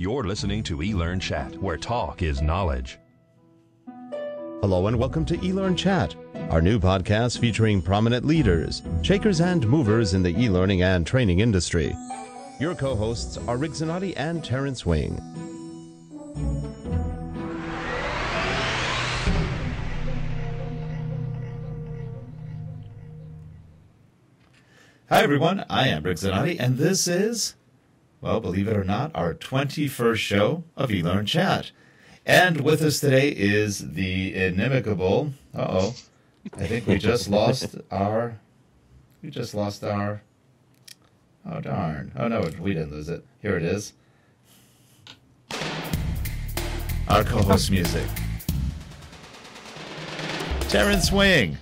You're listening to eLearn Chat, where talk is knowledge. Hello and welcome to eLearn Chat, our new podcast featuring prominent leaders, shakers and movers in the e-learning and training industry. Your co-hosts are Rick Zanotti and Terrence Wing. Hi everyone, I am Rick Zanotti, and this is, well, believe it or not, our 21st show of eLearn Chat. And with us today is the inimicable, I think we just lost our, oh darn, oh no, we didn't lose it. Here it is. Our co-host music. Terrence Wing.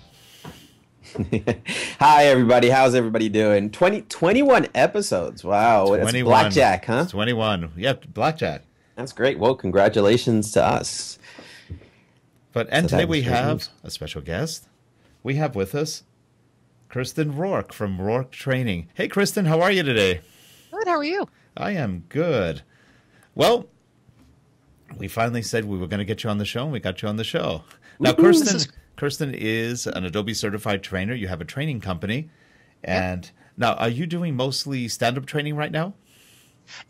Hi, everybody. How's everybody doing? 21 episodes. Wow. 21. It's blackjack, huh? It's 21. Yep, blackjack. That's great. Well, congratulations to us. And today we have a special guest. We have with us Kristen Rourke from Rourke Training. Hey, Kristen, how are you today? Good. How are you? I am good. Well, we finally said we were going to get you on the show, and we got you on the show. Now, Kristen is an Adobe certified trainer. You have a training company. And now, are you doing mostly stand-up training right now?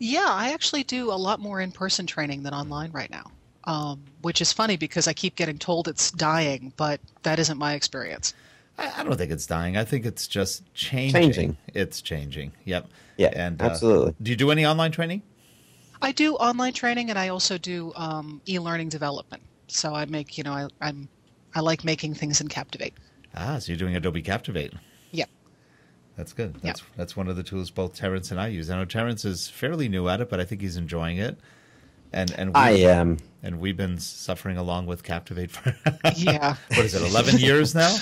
Yeah, I actually do a lot more in-person training than online right now, which is funny because I keep getting told it's dying, but that isn't my experience. I don't think it's dying. I think it's just changing. It's changing. Yep. Yeah, and absolutely. Do you do any online training? I do online training, and I also do e-learning development. So I make, I like making things in Captivate. So you're doing Adobe Captivate. Yeah. That's good. That's one of the tools both Terrence and I use. I know Terrence is fairly new at it, but I think he's enjoying it. And I am. And we've been suffering along with Captivate for Yeah. What is it, 11 years now?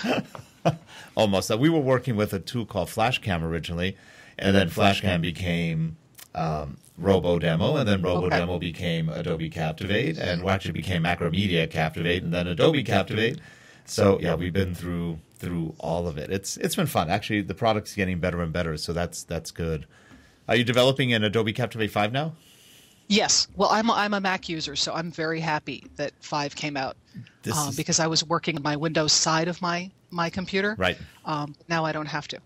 Almost. We were working with a tool called FlashCam originally, and then FlashCam became RoboDemo, and then RoboDemo became Adobe Captivate, and actually became Macromedia Captivate, and then Adobe Captivate. So yeah, we've been through all of it. It's been fun. Actually, the product's getting better and better, so that's good. Are you developing in Adobe Captivate 5 now? Yes. Well, I'm a Mac user, so I'm very happy that 5 came out because I was working on my Windows side of my computer. Right. Now I don't have to,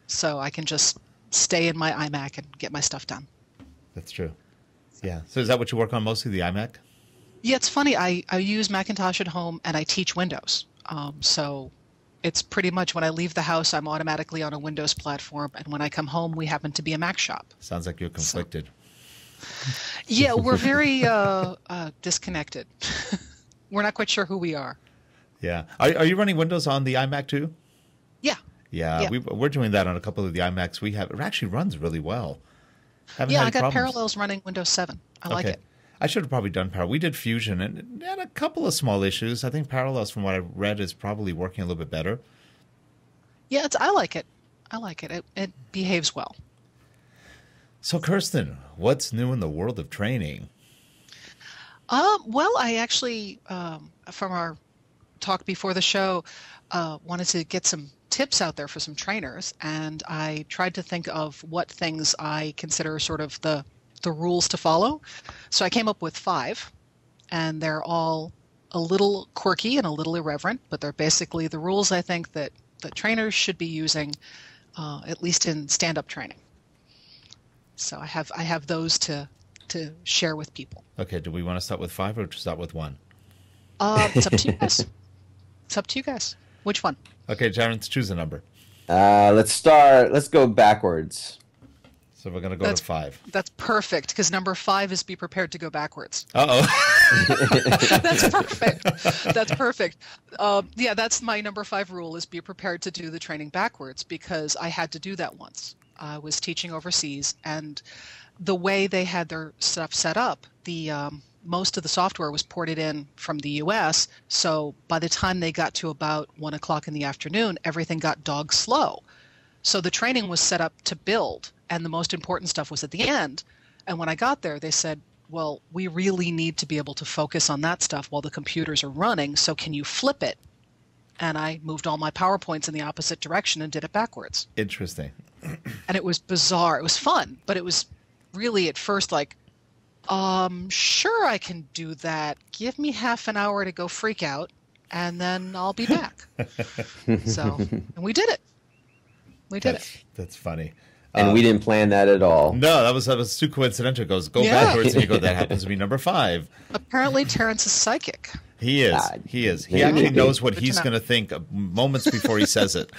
so I can just stay in my iMac and get my stuff done. That's true. Yeah. So is that what you work on mostly, the iMac? Yeah, it's funny. I use Macintosh at home, and I teach Windows. So it's pretty much when I leave the house, I'm automatically on a Windows platform, and when I come home, we happen to be a Mac shop. Sounds like you're conflicted. Yeah, we're very disconnected. We're not quite sure who we are. Yeah. Are you running Windows on the iMac too? Yeah. Yeah. We're doing that on a couple of the iMacs we have. It actually runs really well. I got Parallels running Windows 7. I like it. I should have probably done Parallels. We did Fusion and had a couple of small issues. I think Parallels, from what I read, is probably working a little bit better. Yeah, I like it. I like it. It behaves well. So, Kirsten, what's new in the world of training? Well, I actually, from our talk before the show, wanted to get some tips out there for some trainers, and I tried to think of what things I consider sort of the rules to follow. So I came up with 5, and they're all a little quirky and a little irreverent, but they're basically the rules I think that trainers should be using, at least in stand-up training. So I have those to share with people. Okay, do we want to start with 5 or start with 1? It's up to you guys. It's up to you guys. Which one? Okay, Terrence, choose a number. Let's go backwards. So we're going to go to 5. That's perfect, because number 5 is be prepared to go backwards. Uh-oh. That's perfect. That's perfect. Yeah, that's my number 5 rule, is be prepared to do the training backwards, because I had to do that once. I was teaching overseas, and the way they had their stuff set up, most of the software was ported in from the U.S., so by the time they got to about 1 o'clock in the afternoon, everything got dog slow. So the training was set up to build, and the most important stuff was at the end. And when I got there, they said, well, we really need to be able to focus on that stuff while the computers are running, so can you flip it? And I moved all my PowerPoints in the opposite direction and did it backwards. Interesting. And it was bizarre. It was fun, but it was really at first like, Sure, I can do that. Give me half an hour to go freak out, and then I'll be back. And we did it. We did it. That's funny. And we didn't plan that at all. No, that was too coincidental. It goes, go backwards, and you go, that happens to be number 5. Apparently, Terrence is psychic. He is. He is. He actually knows what he's going to think moments before he says it.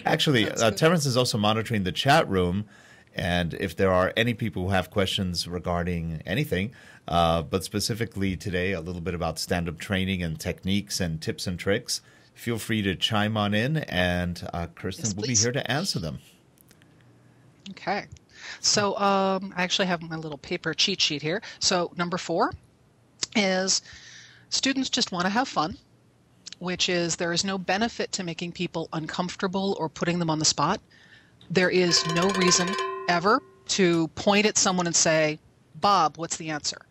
Actually, Terrence is also monitoring the chat room, and if there are any people who have questions regarding anything, but specifically today, a little bit about stand-up training and techniques and tips and tricks, feel free to chime on in, and Kirsten will be here to answer them. Okay. So I actually have my little paper cheat sheet here. So number 4 is students just want to have fun, which is there is no benefit to making people uncomfortable or putting them on the spot. There is no reason ever to point at someone and say, Bob, what's the answer?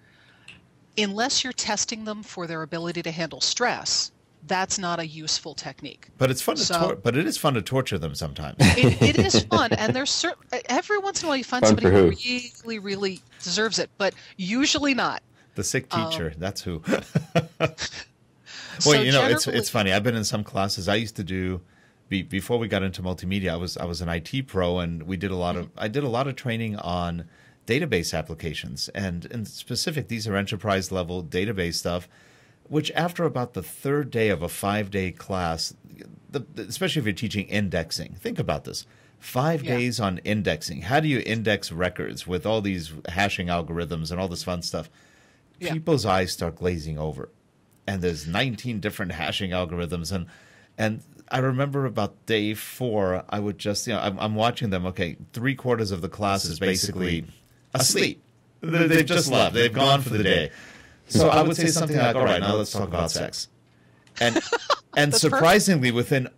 Unless you're testing them for their ability to handle stress, that's not a useful technique. But it's fun but it is fun to torture them sometimes. It is fun, and there's every once in a while you find somebody who really, really deserves it, but usually not. The sick teacher, that's who. So Well, it's funny. I've been in some classes. I used to do before we got into multimedia. I was an IT pro, and I did a lot of training on database applications, and in specific, these are enterprise level database stuff. Which after about the 3rd day of a 5-day class, especially if you're teaching indexing, think about this. 5 days on indexing. How do you index records with all these hashing algorithms and all this fun stuff? Yeah. People's eyes start glazing over. And there's 19 different hashing algorithms. And I remember about day 4, I would just, I'm watching them. Okay, 3/4 of the class is basically asleep. They've just left. They've gone for the day. So I would say something like, all right, now let's talk about sex. And surprisingly, within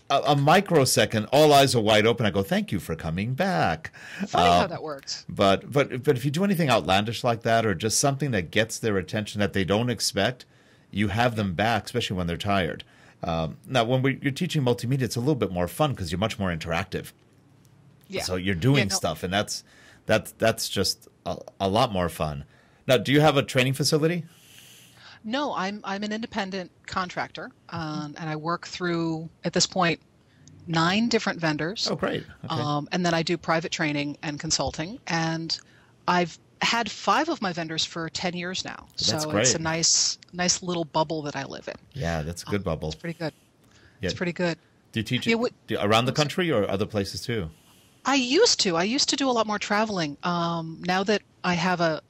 a microsecond, all eyes are wide open. I go, thank you for coming back. Funny how that works. But if you do anything outlandish like that, or just something that gets their attention that they don't expect, you have them back, especially when they're tired. Now, when you're teaching multimedia, it's a little bit more fun because you're much more interactive. Yeah. So you're doing stuff, and that's just a lot more fun. Now, do you have a training facility? No, I'm an independent contractor, and I work through, at this point, 9 different vendors. Oh, great. Okay. And then I do private training and consulting, and I've had 5 of my vendors for 10 years now. That's so great. It's a nice little bubble that I live in. Yeah, that's a good bubble. It's pretty good. Yeah. It's pretty good. Do you teach around the country or other places too? I used to do a lot more traveling. Now that I have a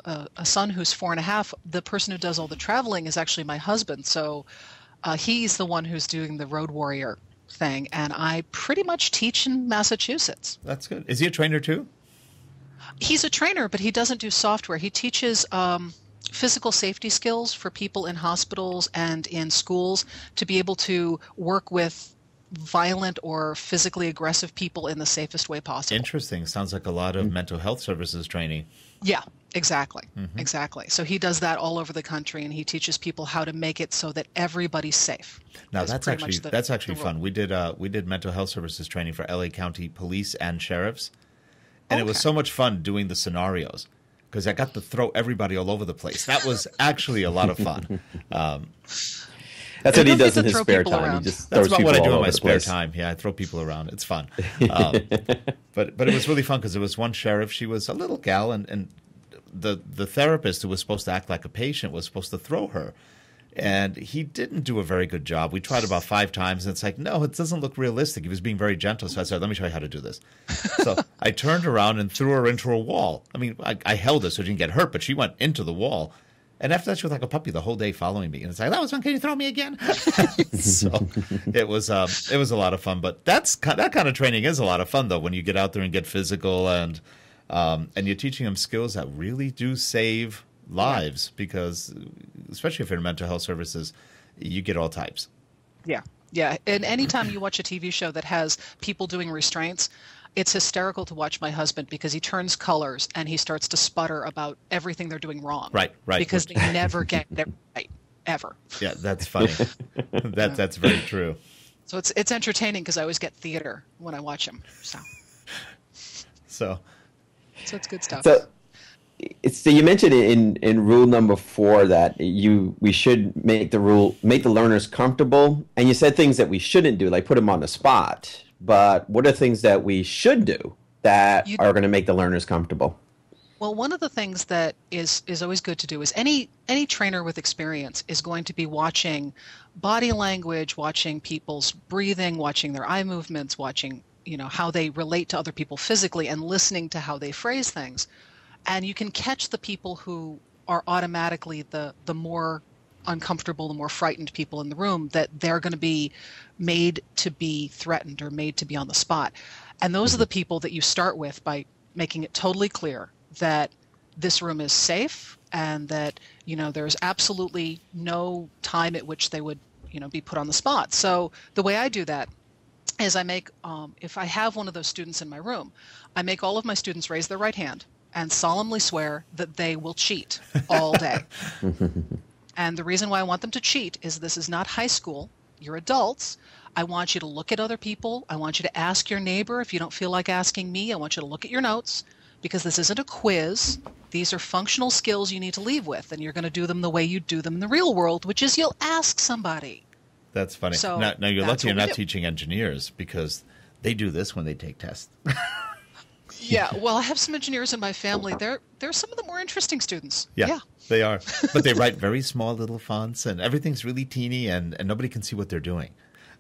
son who's 4.5, the person who does all the traveling is actually my husband. So he's the one who's doing the road warrior thing, and I pretty much teach in Massachusetts. That's good. Is he a trainer too? He's a trainer, but he doesn't do software. He teaches physical safety skills for people in hospitals and in schools to be able to work with violent or physically aggressive people in the safest way possible. Interesting. Sounds like a lot of mental health services training. Yeah, exactly. Mm-hmm. Exactly. So he does that all over the country, and he teaches people how to make it so that everybody's safe. Now that's actually fun. We did mental health services training for LA County police and sheriffs, and it was so much fun doing the scenarios because I got to throw everybody all over the place. That was actually a lot of fun. That's what he does in his spare time. He just throws people all over the place. That's about what I do in my spare time. Yeah, I throw people around. It's fun. But it was really fun because there was one sheriff. She was a little gal, and the therapist who was supposed to act like a patient was supposed to throw her. And he didn't do a very good job. We tried about 5 times, and it's like, no, it doesn't look realistic. He was being very gentle. So I said, let me show you how to do this. So I turned around and threw her into a wall. I mean, I held her so she didn't get hurt, but she went into the wall. And after that, she was like a puppy the whole day following me. And it's like, that was fun. Can you throw me again? So it was a lot of fun. But that kind of training is a lot of fun, though, when you get out there and get physical and you're teaching them skills that really do save lives because, especially if you're in mental health services, you get all types. Yeah. Yeah. And anytime you watch a TV show that has people doing restraints, it's hysterical to watch my husband because he turns colors and he starts to sputter about everything they're doing wrong. Right. Because they never get it right, ever. Yeah, that's funny. That's very true. So it's entertaining because I always get theater when I watch him. So So it's good stuff. So you mentioned in rule number 4 that we should make the learners comfortable, and you said things that we shouldn't do, like put them on the spot. But what are things that we should do that are going to make the learners comfortable? Well, one of the things that is always good to do is any trainer with experience is going to be watching body language, watching people's breathing, watching their eye movements, watching how they relate to other people physically, and listening to how they phrase things. And you can catch the people who are automatically the more uncomfortable, the more frightened people in the room, that they're going to be made to be threatened or made to be on the spot. And those are the people that you start with by making it totally clear that this room is safe and that, there's absolutely no time at which they would, be put on the spot. So the way I do that is I make, if I have one of those students in my room, I make all of my students raise their right hand and solemnly swear that they will cheat all day. And the reason why I want them to cheat is this is not high school. You're adults. I want you to look at other people. I want you to ask your neighbor. If you don't feel like asking me, I want you to look at your notes, because this isn't a quiz. These are functional skills you need to leave with, and you're going to do them the way you do them in the real world, which is you'll ask somebody. That's funny. So now you're lucky you're not teaching engineers, because they do this when they take tests. Yeah, well, I have some engineers in my family. They're some of the more interesting students. Yeah, they are. But they write very small little fonts, and everything's really teeny, and nobody can see what they're doing.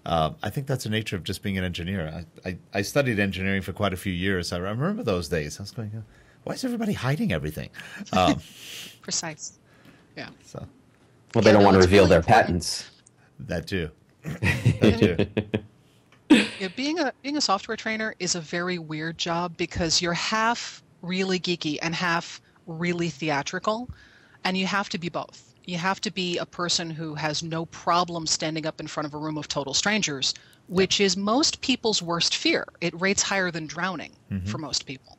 I think that's the nature of just being an engineer. I studied engineering for quite a few years. I remember those days. I was going, why is everybody hiding everything? Precise. Yeah. So. Well, they don't want to reveal their patents. That too. That too. Yeah, being a software trainer is a very weird job, because you're half really geeky and half really theatrical, and you have to be both. You have to be a person who has no problem standing up in front of a room of total strangers, which is most people's worst fear. It rates higher than drowning for most people.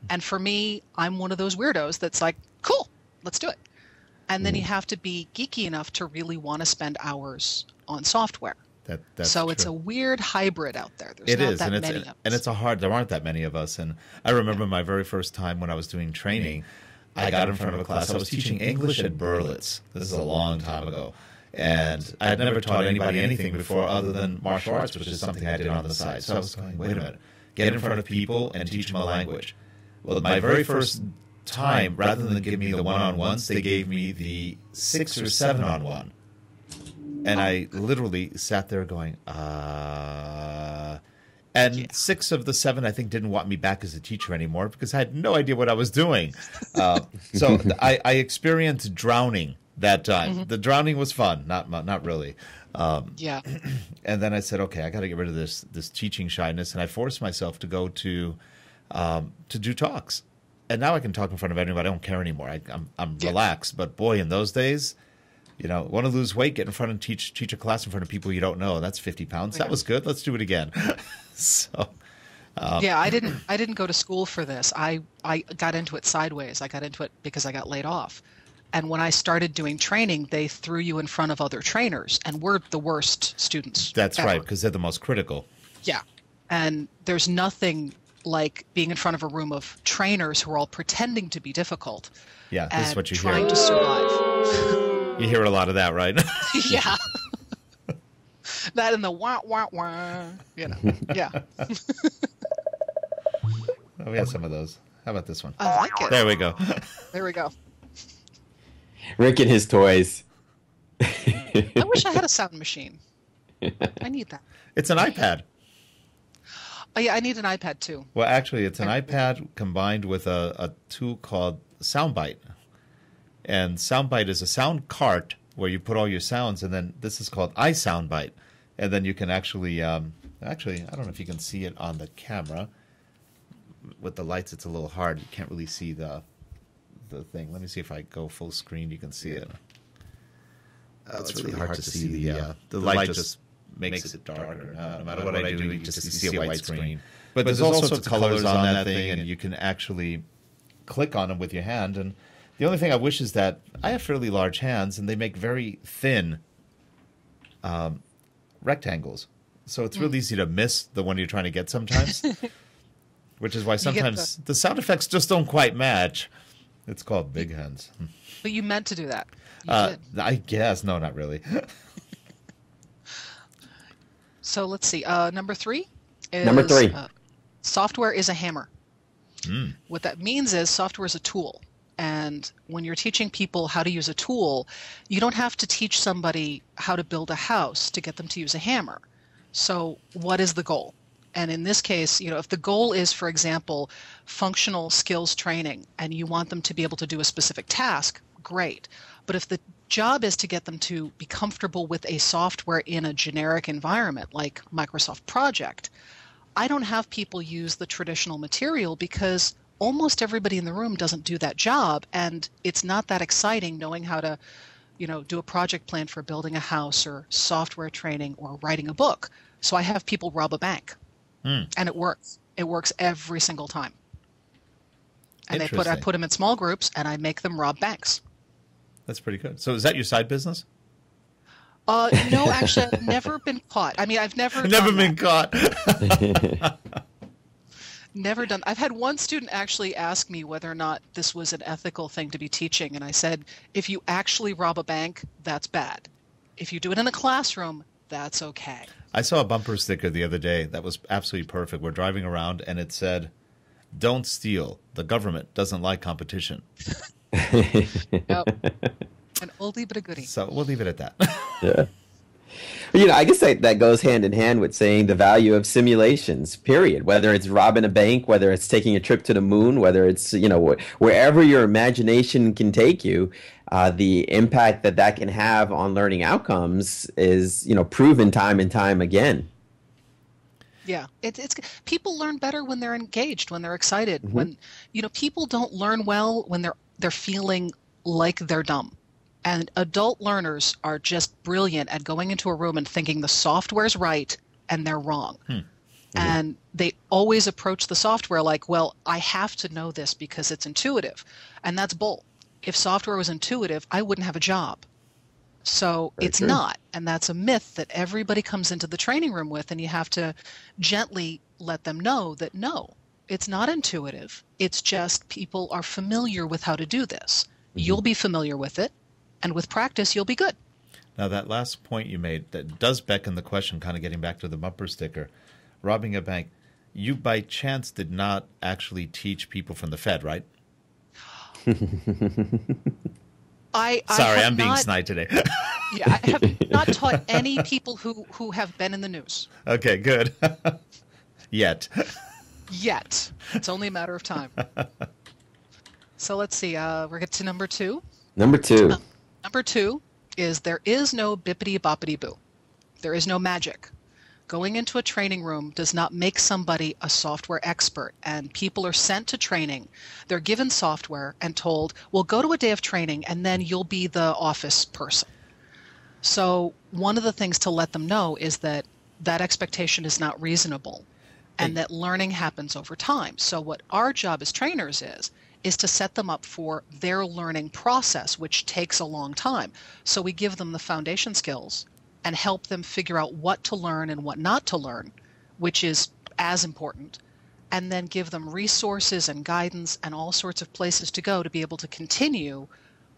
And for me, I'm one of those weirdos that's like, cool, let's do it. And then you have to be geeky enough to really want to spend hours on software. That's so true. It's a weird hybrid out there. There's it not is, that and many of us. And it's there aren't that many of us. And I remember my very first time when I was doing training, I got in front of a class. I was teaching English at Berlitz. This is a long time ago. And I had never taught anybody anything before other than martial arts, which is something I did on the side. So I was going, wait a minute, get in front of people and teach them a language. Well, my very first time, rather than give me the one-on-ones, they gave me the 6 or 7-on-1. And I literally sat there going, And 6 of the 7, I think, didn't want me back as a teacher anymore because I had no idea what I was doing. So I experienced drowning that time. The drowning was fun, not really. Yeah. And then I said, okay, I got to get rid of this teaching shyness, and I forced myself to go to do talks. And now I can talk in front of anybody. I don't care anymore. I'm relaxed. But boy, in those days, want to lose weight, get in front and teach a class in front of people you don't know. That's 50 pounds. That was good. Let's do it again. So. Yeah, I didn't go to school for this. I got into it sideways. I got into it because I got laid off. And when I started doing training, they threw you in front of other trainers, and we're the worst students. That's ever. Right, because they're the most critical. Yeah. And there's nothing like being in front of a room of trainers who are all pretending to be difficult. Yeah, this is what you hear. Trying to survive. You hear a lot of that, right? Yeah. That and the wah, wah, wah, yeah. Oh, we had some of those. How about this one? I like it. There we go. There we go. Rick and his toys. I wish I had a sound machine. I need that. It's an iPad. Oh, yeah, I need an iPad too. Well, actually, it's an iPad combined with a tool called Soundbite. And Soundbite is a sound cart where you put all your sounds, and then this is called iSoundbite. And then you can actually, I don't know if you can see it on the camera. With the lights, it's a little hard. You can't really see the thing. Let me see if I go full screen. You can see it. It's really hard to see. The light just makes it darker. No matter what I do, you just see a white screen. But there's all sorts of colors on that thing, and you can actually click on them with your hand. And the only thing I wish is that I have fairly large hands, and they make very thin rectangles. So it's real easy to miss the one you're trying to get sometimes. Which is why You get sometimes the sound effects just don't quite match. It's called big hands. But you meant to do that. You did. I guess. No, not really. So let's see. Number 3 is Number 3. Software is a hammer. What that means is software is a tool. And when you're teaching people how to use a tool, you don't have to teach somebody how to build a house to get them to use a hammer. So what is the goal? And in this case, if the goal is, for example, functional skills training and you want them to be able to do a specific task, great. But if the job is to get them to be comfortable with a software in a generic environment like Microsoft Project, I don't have people use the traditional material because almost everybody in the room doesn't do that job, and it's not that exciting knowing how to, do a project plan for building a house or software training or writing a book. So I have people rob a bank, and it works. It works every single time. And I put them in small groups, and I make them rob banks. That's pretty good. So is that your side business? No, actually, I've never been caught. I mean, I've never been caught. Never done. I've had one student actually ask me whether or not this was an ethical thing to be teaching, and I said, if you actually rob a bank, that's bad. If you do it in a classroom, that's okay. I saw a bumper sticker the other day that was absolutely perfect. We're driving around, and it said, "Don't steal. The government doesn't like competition." Yep. An oldie but a goodie. So we'll leave it at that. Yeah. I guess that goes hand in hand with saying the value of simulations, period. Whether it's robbing a bank, whether it's taking a trip to the moon, whether it's, wherever your imagination can take you, the impact that can have on learning outcomes is, proven time and time again. Yeah, it's people learn better when they're engaged, when they're excited, when, people don't learn well when they're feeling like they're dumb. And adult learners are just brilliant at going into a room and thinking the software's right and they're wrong. And they always approach the software like, well, I have to know this because it's intuitive. And that's bull. If software was intuitive, I wouldn't have a job. So it's not. And that's a myth that everybody comes into the training room with, and you have to gently let them know that no, it's not intuitive. It's just people are familiar with how to do this. You'll be familiar with it. And with practice, you'll be good. Now, that last point you made, that does beckon the question, kind of getting back to the bumper sticker, robbing a bank. You, by chance, did not actually teach people from the Fed, right? Sorry, I'm being snide today. Yeah, I have not taught any people who have been in the news. Okay, good. Yet. It's only a matter of time. So let's see. We're getting to number 2. Number 2. Number 2 is there is no bippity boppity boo. There is no magic. Going into a training room does not make somebody a software expert, and people are sent to training. They're given software and told, well, go to a day of training and then you'll be the office person. So one of the things to let them know is that expectation is not reasonable and that learning happens over time. So what our job as trainers is to set them up for their learning process, which takes a long time. So we give them the foundation skills and help them figure out what to learn and what not to learn, which is as important, and then give them resources and guidance and all sorts of places to go to be able to continue.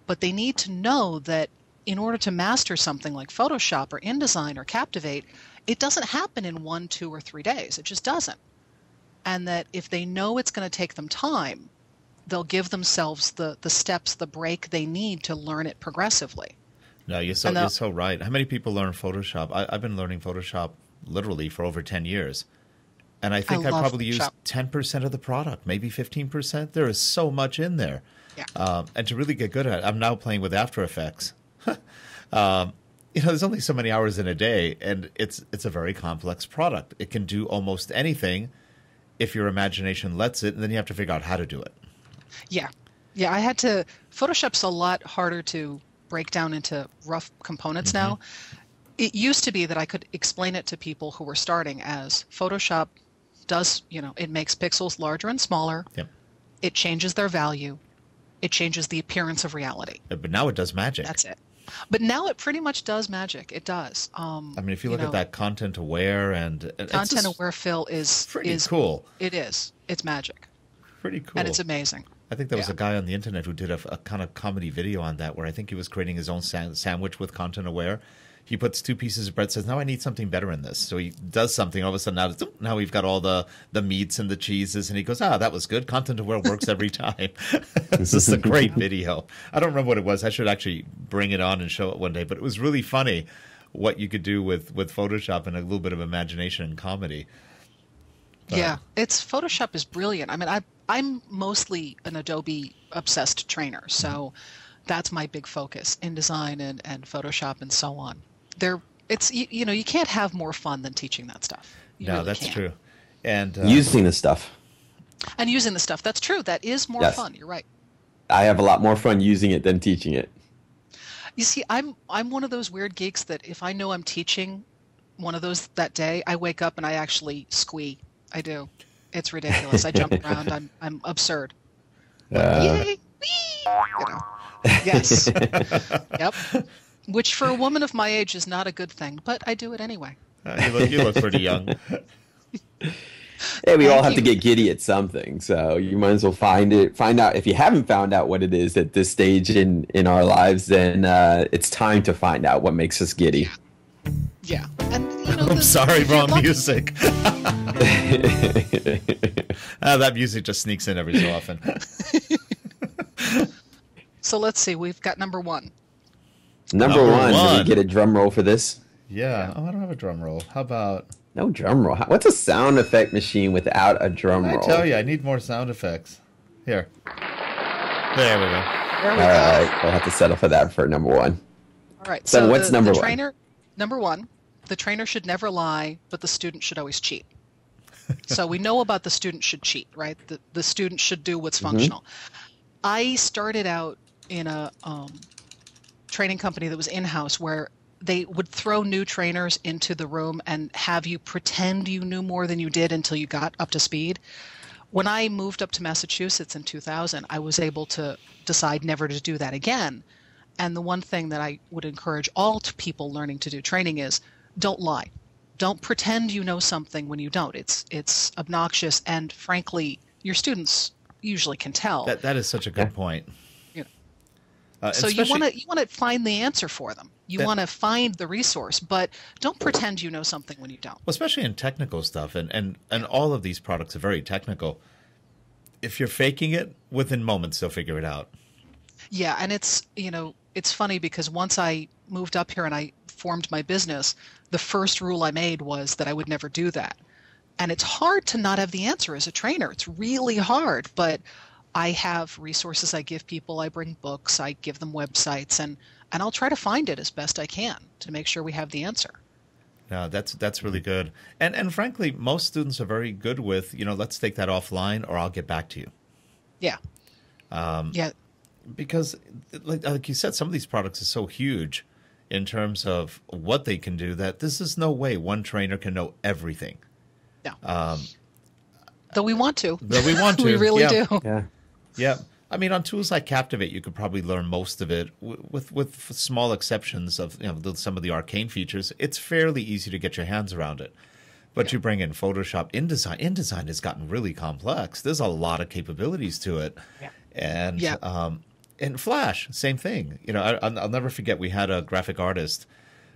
But they need to know that in order to master something like Photoshop or InDesign or Captivate, it doesn't happen in 1, 2, or 3 days. It just doesn't. And that if they know it's going to take them time, they'll give themselves the steps, the break they need to learn it progressively. No, you're so right. How many people learn Photoshop? I've been learning Photoshop literally for over 10 years. And I think I probably use 10% of the product, maybe 15%. There is so much in there. Yeah. And to really get good at it, I'm now playing with After Effects. There's only so many hours in a day, and it's a very complex product. It can do almost anything if your imagination lets it, and then you have to figure out how to do it. Yeah. Photoshop's a lot harder to break down into rough components now. It used to be that I could explain it to people who were starting as Photoshop does, it makes pixels larger and smaller. Yep. It changes their value. It changes the appearance of reality. But now it does magic. That's it. But now it pretty much does magic. It does. I mean, if you look at that content aware and content aware fill is pretty cool. It is. It's magic. Pretty cool. And it's amazing. I think there was a guy on the internet who did a kind of comedy video on that, where I think he was creating his own sandwich with content aware. He puts 2 pieces of bread, says, "Now I need something better in this." So he does something. All of a sudden, now we've got all the meats and the cheeses, and he goes, "Ah, that was good. Content aware works every time." This is a great video. I don't remember what it was. I should actually bring it on and show it one day. But it was really funny what you could do with Photoshop and a little bit of imagination and comedy. Yeah, Photoshop is brilliant. I mean, I'm mostly an Adobe obsessed trainer, so that's my big focus, InDesign and Photoshop and so on. You can't have more fun than teaching that stuff. You really that's can't. true. And using the stuff. And using the stuff. That's true. That is more fun. You're right. I have a lot more fun using it than teaching it. You see, I'm one of those weird geeks that if I know I'm teaching one of those that day, I wake up and I actually squee. I do. It's ridiculous. I jump around. I'm absurd. Yay! Whee! You know. Yes. Yep. Which for a woman of my age is not a good thing, but I do it anyway. You look pretty young. Hey, we all have to get giddy at something, so you might as well find out. If you haven't found out what it is at this stage in our lives, then it's time to find out what makes us giddy. Yeah. And I'm sorry, wrong music. That music just sneaks in every so often. So let's see. We've got number 1. Number one. Can we get a drum roll for this? Yeah. Oh, I don't have a drum roll. How about... No drum roll. What's a sound effect machine without a drum roll? I tell you, I need more sound effects. Here. There we go. There we All go. right. We'll have to settle for that for number 1. All right. So what's number the 1? Trainer, number 1, the trainer should never lie, but the student should always cheat. So we know about the student should cheat, right? The student should do what's functional. I started out in a training company that was in-house where they would throw new trainers into the room and have you pretend you knew more than you did until you got up to speed. When I moved up to Massachusetts in 2000, I was able to decide never to do that again. And the one thing that I would encourage all people learning to do training is don't lie. Don't pretend you know something when you don't. It's obnoxious, and frankly, your students usually can tell. That is such a good point. So you want to find the answer for them. You want to find the resource, but don't pretend you know something when you don't. Well, especially in technical stuff, and all of these products are very technical. If you're faking it, within moments they'll figure it out. Yeah, and it's funny because once I moved up here and I formed my business, the first rule I made was that I would never do that. And it's hard to not have the answer as a trainer. It's really hard, but I have resources I give people. I bring books, I give them websites, and I'll try to find it as best I can to make sure we have the answer. No, that's really good. And frankly, most students are very good with, let's take that offline or I'll get back to you. Yeah. Yeah. Because like you said, some of these products are so huge in terms of what they can do that this is no way one trainer can know everything. No. Though we want to. We really do. Yeah. Yeah. I mean, on tools like Captivate, you could probably learn most of it with small exceptions of some of the arcane features. It's fairly easy to get your hands around it. But you bring in Photoshop, InDesign has gotten really complex. There's a lot of capabilities to it. Yeah. And Flash, same thing. I'll never forget, we had a graphic artist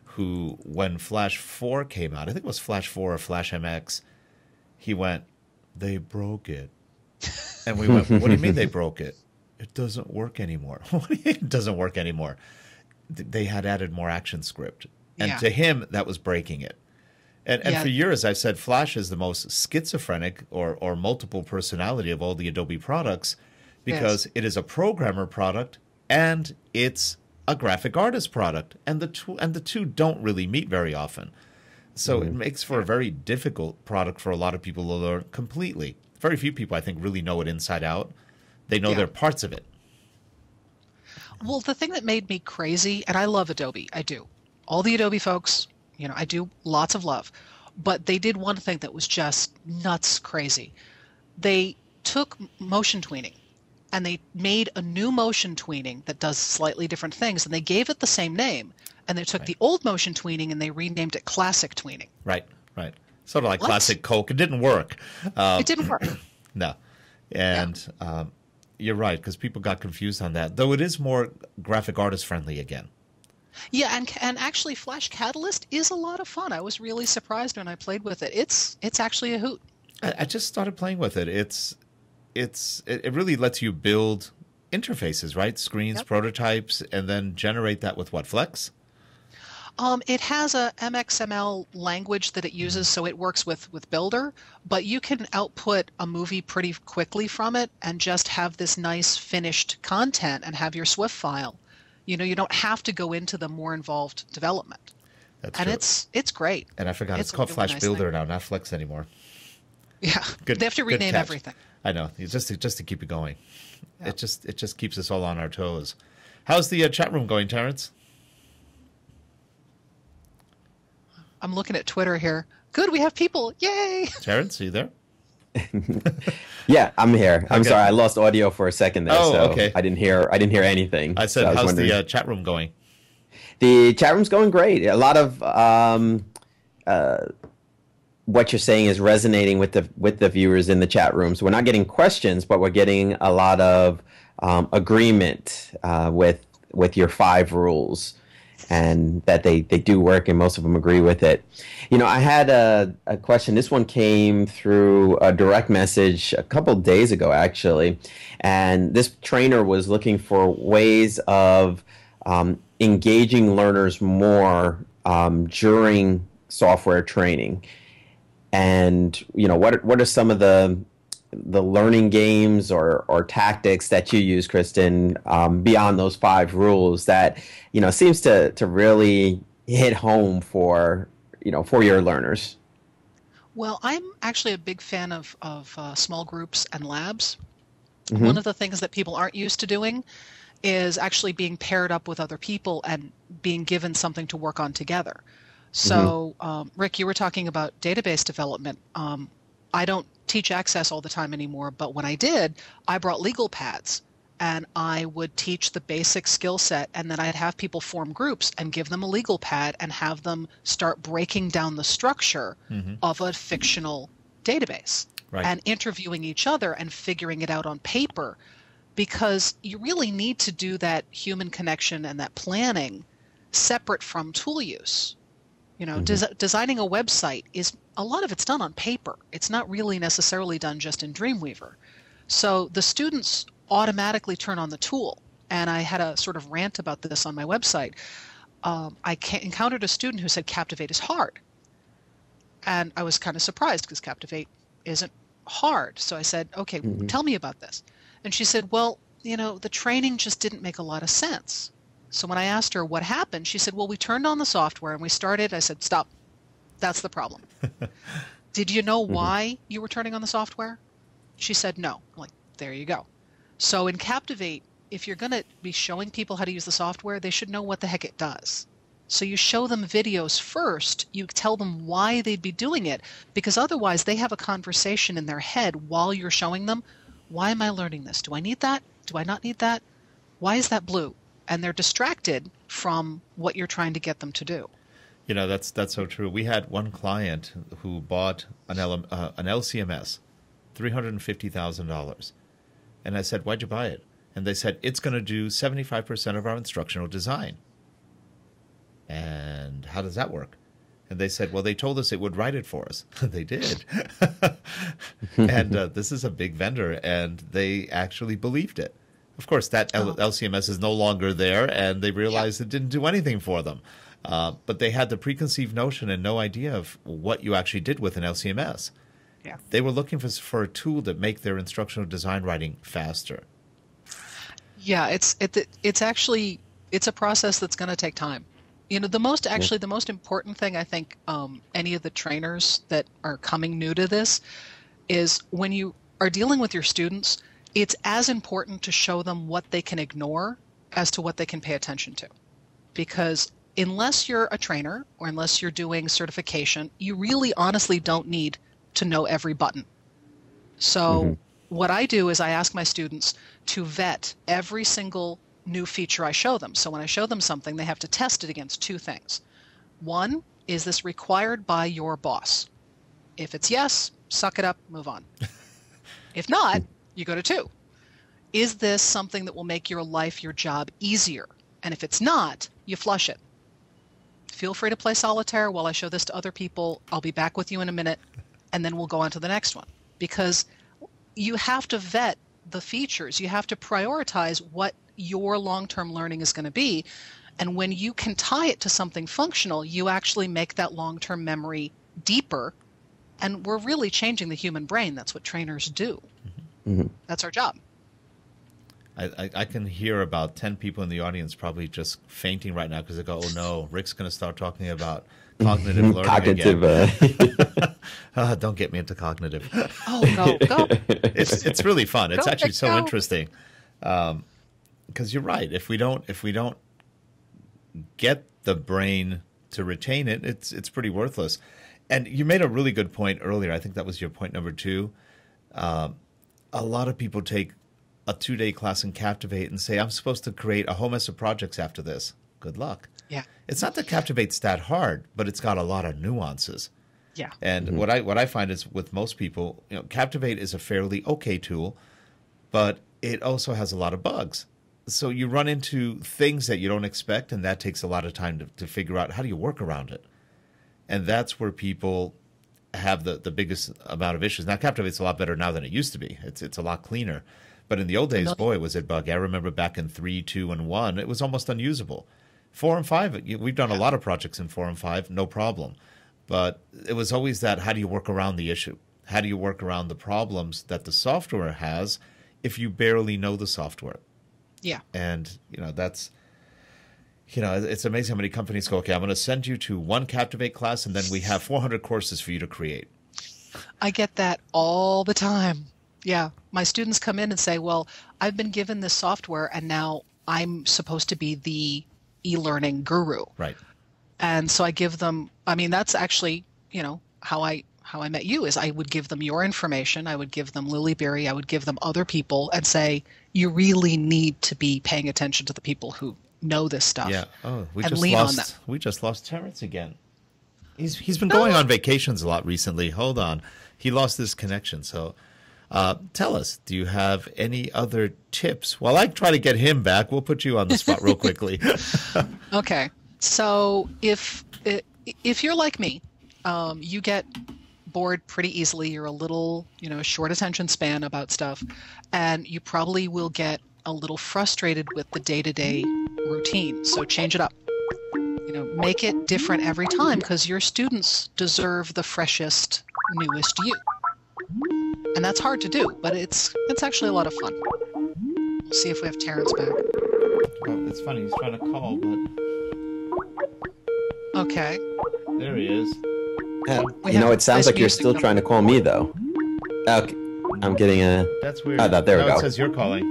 who, when Flash 4 came out, I think it was Flash 4 or Flash MX, he went, "They broke it." And we went, "What do you mean they broke it? It doesn't work anymore." What do you mean it doesn't work anymore? They had added more action script. And to him, that was breaking it. And for years, I've said Flash is the most schizophrenic or multiple personality of all the Adobe products because it is a programmer product and it's a graphic artist product. And the two don't really meet very often. So it makes for a very difficult product for a lot of people to learn completely. Very few people, I think, really know it inside out. They know their parts of it. Well, the thing that made me crazy, and I love Adobe, I do. All the Adobe folks, I do lots of love. But they did one thing that was just nuts crazy. They took motion tweening and they made a new motion tweening that does slightly different things, and they gave it the same name, and they took the old motion tweening and they renamed it classic tweening. Right. Sort of like classic Coke. It didn't work. It didn't work. No. And you're right, because people got confused on that, though it is more graphic artist friendly again. Yeah, and actually Flash Catalyst is a lot of fun. I was really surprised when I played with it. It's actually a hoot. I just started playing with it. It really lets you build interfaces, right? Screens, prototypes, and then generate that with what, Flex? It has a MXML language that it uses, so it works with Builder, but you can output a movie pretty quickly from it and just have this nice finished content and have your Swift file. You know, you don't have to go into the more involved development. That's and true. it's great. And I forgot, it's called really Flash nice Builder now, not Flex anymore. Yeah, Good, they have to good rename catch. everything. I know, just to keep it going. Yeah. It just keeps us all on our toes. How's the chat room going, Terrence? I'm looking at Twitter here. Good, we have people. Yay! Terrence, are you there? Yeah, I'm here. I'm Okay. sorry, I lost audio for a second there, Oh, so okay. I didn't hear anything. I said, so how's wondering. the chat room going? The chat room's going great. A lot of what you're saying is resonating with the viewers in the chat room. So we're not getting questions, but we're getting a lot of agreement with your 5 rules, and that they do work, and most of them agree with it. You know, I had a question. This one came through a direct message a couple days ago, actually, and this trainer was looking for ways of engaging learners more during software training. And you know, what are some of the learning games or tactics that you use, Kristen, beyond those 5 rules that, you know, seems to really hit home for your learners? Well, I'm actually a big fan of small groups and labs. Mm-hmm. One of the things that people aren't used to doing is actually being paired up with other people and being given something to work on together. So, Rick, you were talking about database development. I don't teach Access all the time anymore, but when I did, I brought legal pads, and I would teach the basic skill set, and then I'd have people form groups and give them a legal pad and have them start breaking down the structure of a fictional database, Right. and interviewing each other and figuring it out on paper, because you really need to do that human connection and that planning separate from tool use. You know, designing a website is, a lot of it's done on paper. It's not really necessarily done just in Dreamweaver. So the students automatically turn on the tool. And I had a sort of rant about this on my website. I encountered a student who said Captivate is hard. And I was kind of surprised because Captivate isn't hard. So I said, okay, tell me about this. And she said, well, you know, the training just didn't make a lot of sense. So when I asked her what happened, she said, well, we turned on the software and we started. I said, stop. That's the problem. Did you know why you were turning on the software? She said, no. I'm like, there you go. So in Captivate, if you're going to be showing people how to use the software, they should know what the heck it does. So you show them videos first. You tell them why they'd be doing it, because otherwise they have a conversation in their head while you're showing them, why am I learning this? Do I need that? Do I not need that? Why is that blue? And they're distracted from what you're trying to get them to do. You know, that's so true. We had one client who bought an LCMS, $350,000. And I said, why'd you buy it? And they said, it's going to do 75% of our instructional design. And how does that work? And they said, well, they told us it would write it for us. They did. And this is a big vendor, and they actually believed it. Of course, that LCMS is no longer there, and they realized it didn't do anything for them. But they had the preconceived notion and no idea of what you actually did with an LCMS. Yeah. They were looking for a tool to make their instructional design writing faster. Yeah, it's a process that's going to take time. You know, the most important thing, I think, any of the trainers that are coming new to this is when you are dealing with your students, it's as important to show them what they can ignore as to what they can pay attention to. Because unless you're a trainer or unless you're doing certification, you really honestly don't need to know every button. So what I do is I ask my students to vet every single new feature I show them. So when I show them something, they have to test it against two things. One, is this required by your boss? If it's yes, suck it up, move on. If not, you go to 2. Is this something that will make your life, your job easier? And if it's not, you flush it. Feel free to play solitaire while I show this to other people. I'll be back with you in a minute, and then we'll go on to the next one. Because you have to vet the features. You have to prioritize what your long-term learning is going to be. And when you can tie it to something functional, you actually make that long-term memory deeper. And we're really changing the human brain. That's what trainers do. Mm-hmm. That's our job. I can hear about 10 people in the audience probably just fainting right now because they go, oh no, Rick's going to start talking about cognitive learning again. Don't get me into cognitive. Oh, no, go. It's really fun. It's actually so interesting. Because you're right. If we don't get the brain to retain it, it's pretty worthless. And you made a really good point earlier. I think that was your point number 2. A lot of people take a 2-day class in Captivate and say, I'm supposed to create a whole mess of projects after this. Good luck. Yeah. It's not that Captivate's that hard, but it's got a lot of nuances. Yeah. And what I find is with most people, Captivate is a fairly okay tool, but it also has a lot of bugs. So you run into things that you don't expect, and that takes a lot of time to figure out how do you work around it. And that's where people have the biggest amount of issues. Now, Captivate's a lot better now than it used to be. It's a lot cleaner. But in the old days, boy, was it buggy. I remember back in 3, 2, and 1, it was almost unusable. 4 and 5, we've done a lot of projects in 4 and 5, no problem. But it was always that, how do you work around the issue? How do you work around the problems that the software has if you barely know the software? Yeah. And, that's, it's amazing how many companies go, okay, I'm going to send you to one Captivate class, and then we have 400 courses for you to create. I get that all the time. Yeah. My students come in and say, well, I've been given this software, and now I'm supposed to be the e-learning guru. Right. And so I give them, that's actually, how I met you is I would give them your information. I would give them Lily Berry. I would give them other people and say, you really need to be paying attention to the people who know this stuff. Yeah. Oh, we just lost Terrence again. He's been going on vacations a lot recently. Hold on. He lost his connection. So tell us, do you have any other tips? While I try to get him back, we'll put you on the spot real quickly. Okay. So if you're like me, you get bored pretty easily. You're a little, short attention span about stuff, and you probably will get a little frustrated with the day-to-day routine. So change it up. Make it different every time, because your students deserve the freshest, newest you. And that's hard to do, but it's actually a lot of fun. We'll see if we have Terrence back. Well, it's funny. He's trying to call, but... Okay. There he is. It sounds like you're still trying to call me, though. Okay. I'm getting a... That's weird. There we go. It says you're calling.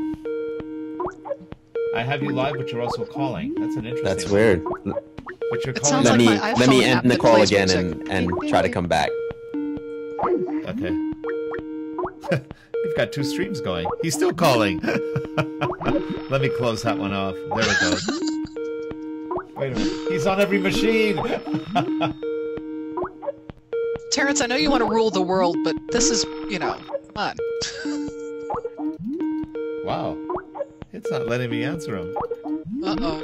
I have you live, but you're also calling. That's an interesting... That's weird. But you're It calling... sounds like Let me end the call plays again music. and try to come back. Okay. We've got 2 streams going. He's still calling. Let me close that one off. There it goes. Wait a minute. He's on every machine. Terrence, I know you want to rule the world, but this is, come on. Wow. It's not letting me answer him. Uh-oh.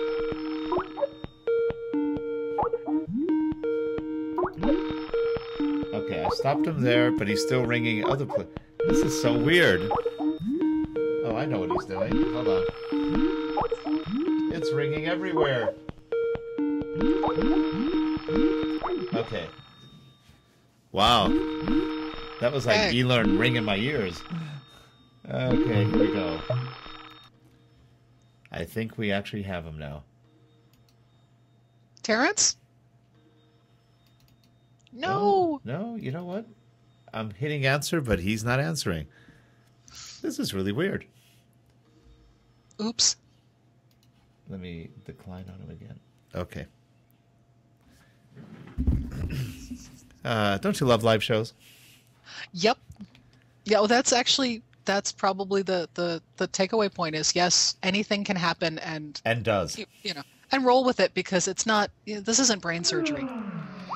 Okay, I stopped him there, but he's still ringing other places. This is so weird. Oh, I know what he's doing. Hold on. It's ringing everywhere. Okay. Wow. That was like eLearn ring in my ears. Okay, here we go. I think we actually have him now. Terrence? No. No, you know what? I'm hitting answer, but he's not answering. This is really weird. Oops. Let me decline on him again. Okay. Don't you love live shows? Yep. Yeah, well, that's actually that's probably the takeaway point is, yes, anything can happen, and does. And roll with it, because it's not, this isn't brain surgery.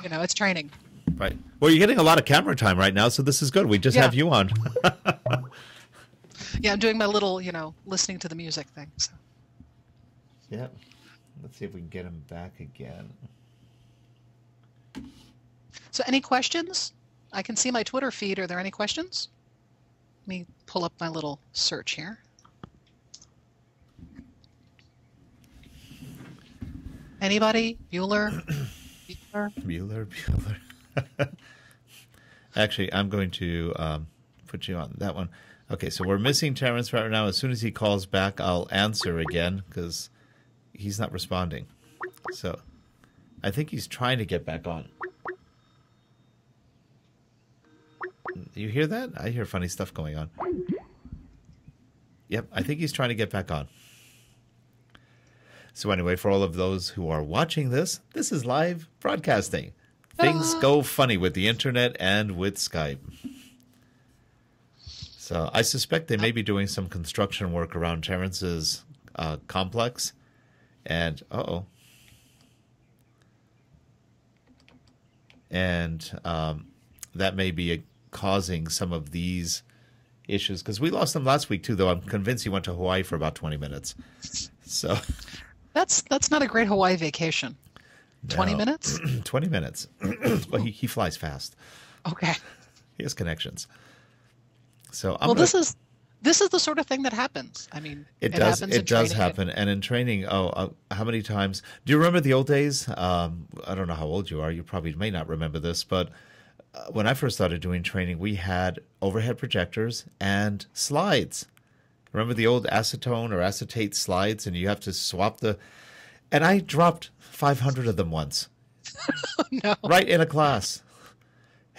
It's training. Right. Well, you're getting a lot of camera time right now, so this is good. We just have you on. Yeah, I'm doing my little, listening to the music thing. So. Yeah. Let's see if we can get him back again. So any questions? I can see my Twitter feed. Are there any questions? Let me pull up my little search here. Anybody? Bueller? Bueller. Actually, I'm going to put you on that one. Okay, so we're missing Terrence right now. As soon as he calls back, I'll answer again, because he's not responding. So I think he's trying to get back on. You hear that? I hear funny stuff going on. Yep, I think he's trying to get back on. So anyway, for all of those who are watching this, this is live broadcasting. Things go funny with the internet and with Skype. So I suspect they may be doing some construction work around Terrence's complex. And, And that may be causing some of these issues. Because we lost him last week, too, though I'm convinced he went to Hawaii for about 20 minutes. So That's not a great Hawaii vacation. 20 minutes? 20 minutes. Well, he flies fast. Okay. He has connections. So this is the sort of thing that happens. I mean, it does happen. And in training, how many times? Do you remember the old days? I don't know how old you are. You probably may not remember this, but when I first started doing training, we had overhead projectors and slides. Remember the old acetone or acetate slides, and you have to swap and I dropped 500 of them once. No. Right in a class.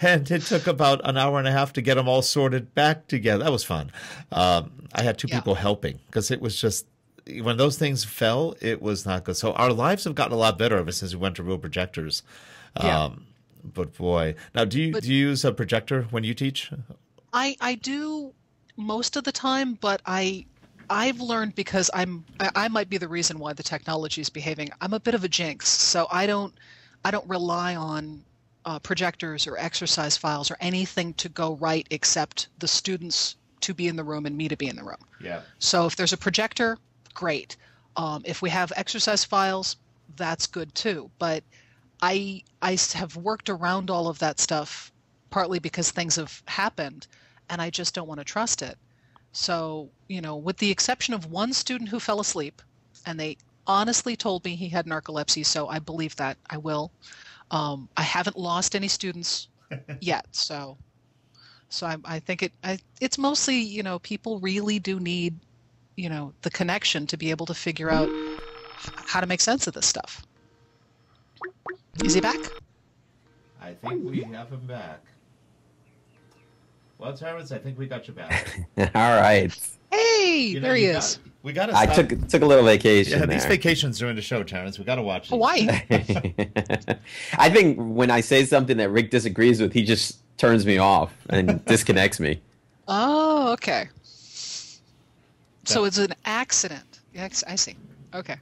And it took about an hour and a half to get them all sorted back together. That was fun. I had two people helping, because it was just, when those things fell, it was not good. So our lives have gotten a lot better ever since we went to real projectors. But boy. Now, do you use a projector when you teach? I do most of the time, but I've learned, because I might be the reason why the technology is behaving. I'm a bit of a jinx, so I don't rely on projectors or exercise files or anything to go right except the students to be in the room and me to be in the room. Yeah. So if there's a projector, great. If we have exercise files, that's good too. But I have worked around all of that stuff, partly because things have happened and I just don't want to trust it. So, with the exception of one student who fell asleep, and they honestly told me he had narcolepsy, so I believe that. I will. I haven't lost any students yet, so I think it's mostly, people really do need, the connection to be able to figure out how to make sense of this stuff. Is he back? I think we have him back. Well, Terrence, I think we got you back. All right. Hey, there he is. We got to. I took a little vacation. Yeah, these vacations during the show, Terrence. We got to watch Hawaii. I think when I say something that Rick disagrees with, he just turns me off and disconnects me. Oh, okay. So it's an accident. Yes, I see. Okay.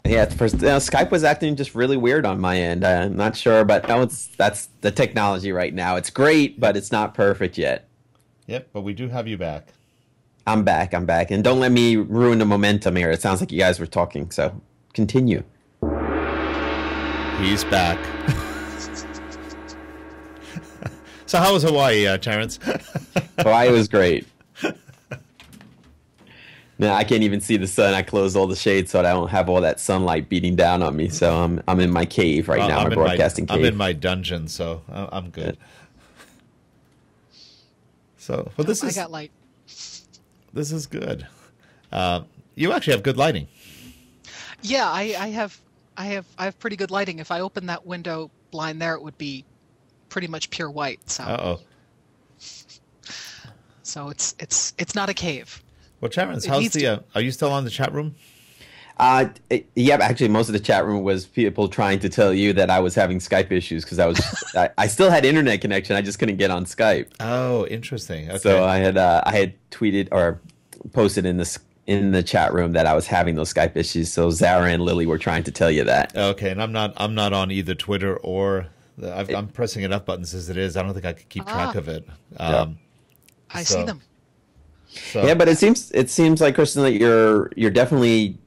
Yeah, first Skype was acting just really weird on my end. I'm not sure, but that's the technology right now. It's great, but it's not perfect yet. Yep, but we do have you back. I'm back. And don't let me ruin the momentum here. It sounds like you guys were talking, so continue. He's back. So how was Hawaii, Terrence? Hawaii was great. Now I can't even see the sun. I closed all the shades so I don't have all that sunlight beating down on me. So I'm in my cave right now, my broadcasting cave. I'm in my dungeon, so I'm good. So, well, I got light. This is good. You actually have good lighting. Yeah, I have pretty good lighting. If I open that window blind there, it would be pretty much pure white. So. So it's not a cave. Well, Terrence, are you still on the chat room? Yeah, actually, most of the chat room was people trying to tell you that I was having Skype issues because I still had internet connection. I just couldn't get on Skype. Oh, interesting. Okay. So I had tweeted or posted in the chat room that I was having those Skype issues. So Zara and Lily were trying to tell you that. Okay, and I'm not on either Twitter or I'm pressing enough buttons as it is. I don't think I could keep track of it. I see them. So. Yeah, but it seems like, Kristen, that you're definitely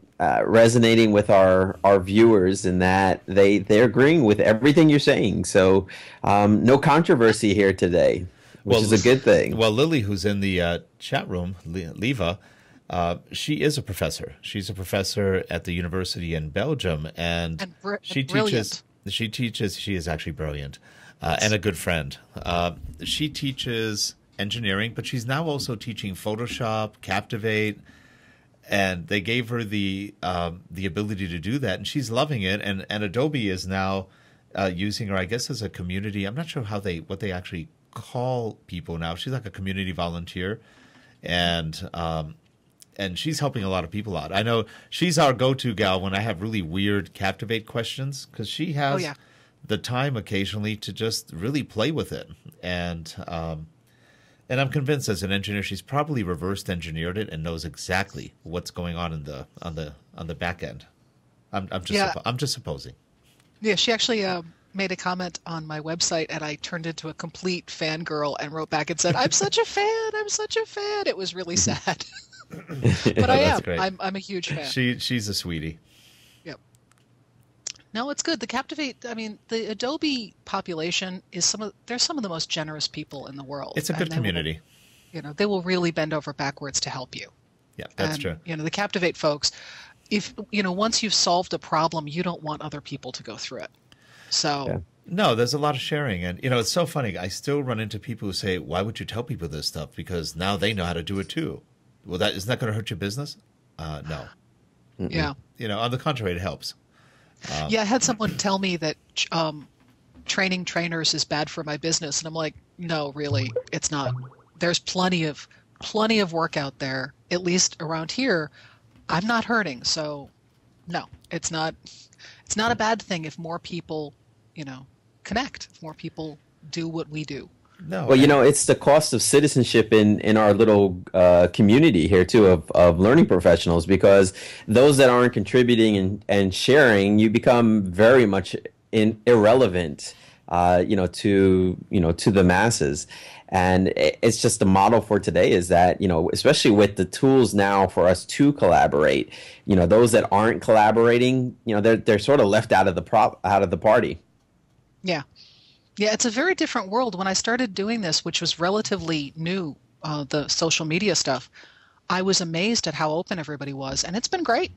resonating with our viewers in that they're agreeing with everything you're saying. So no controversy here today, which is a good thing. Well, Lily, who's in the chat room, Leva, she is a professor. She's a professor at the university in Belgium, and she brilliant. teaches. She is actually brilliant and a good friend. She teaches engineering, but she's now also teaching Photoshop, Captivate, and they gave her the ability to do that, and she's loving it. And Adobe is now using her, I guess, as a community. I'm not sure what they actually call people now. She's like a community volunteer, and she's helping a lot of people out. I know she's our go-to gal when I have really weird Captivate questions, because she has the time occasionally to just really play with it. And I'm convinced, as an engineer, she's probably reversed engineered it and knows exactly what's going on on the back end. I'm just supposing. Yeah, she actually made a comment on my website, and I turned into a complete fangirl and wrote back and said, "I'm such a fan. I'm such a fan." It was really sad, but I am. Great. I'm a huge fan. She's a sweetie. No, it's good. The Captivate, I mean, the Adobe population is they're some of the most generous people in the world. It's a good community. They will really bend over backwards to help you. Yeah, that's true. The Captivate folks, if once you've solved a problem, you don't want other people to go through it. So no, there's a lot of sharing, and it's so funny. I still run into people who say, "Why would you tell people this stuff?" Because now they know how to do it too. Well, isn't that going to hurt your business? No. Mm-mm. Yeah. On the contrary, it helps. I had someone tell me that training trainers is bad for my business, and I'm like, no, really, it's not. There's plenty of work out there, at least around here. I'm not hurting, so no, it's not. It's not a bad thing if more people, connect. If more people do what we do. No. Well, it's the cost of citizenship in our little community here too of learning professionals, because those that aren't contributing and sharing, you become very much irrelevant, to the masses. And it's just the model for today is that, especially with the tools now for us to collaborate, those that aren't collaborating, they're sort of left out of the party. Yeah. Yeah, it's a very different world. When I started doing this, which was relatively new, the social media stuff, I was amazed at how open everybody was, and it's been great.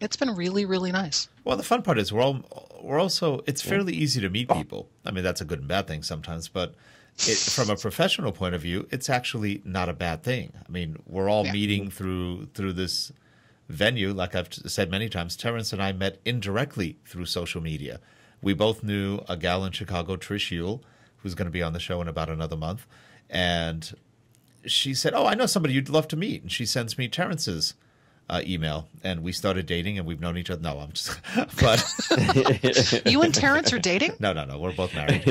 It's been really, really nice. Well, the fun part is we're also it's fairly easy to meet people. I mean, that's a good and bad thing sometimes, but from a professional point of view, it's actually not a bad thing. I mean, we're all meeting through this venue. Like I've said many times, Terrence and I met indirectly through social media. We both knew a gal in Chicago, Trish Yule, who's going to be on the show in about another month. And she said, "Oh, I know somebody you'd love to meet." And she sends me Terrence's email. And we started dating, and we've known each other. No, I'm just... But you and Terrence are dating? No. We're both married.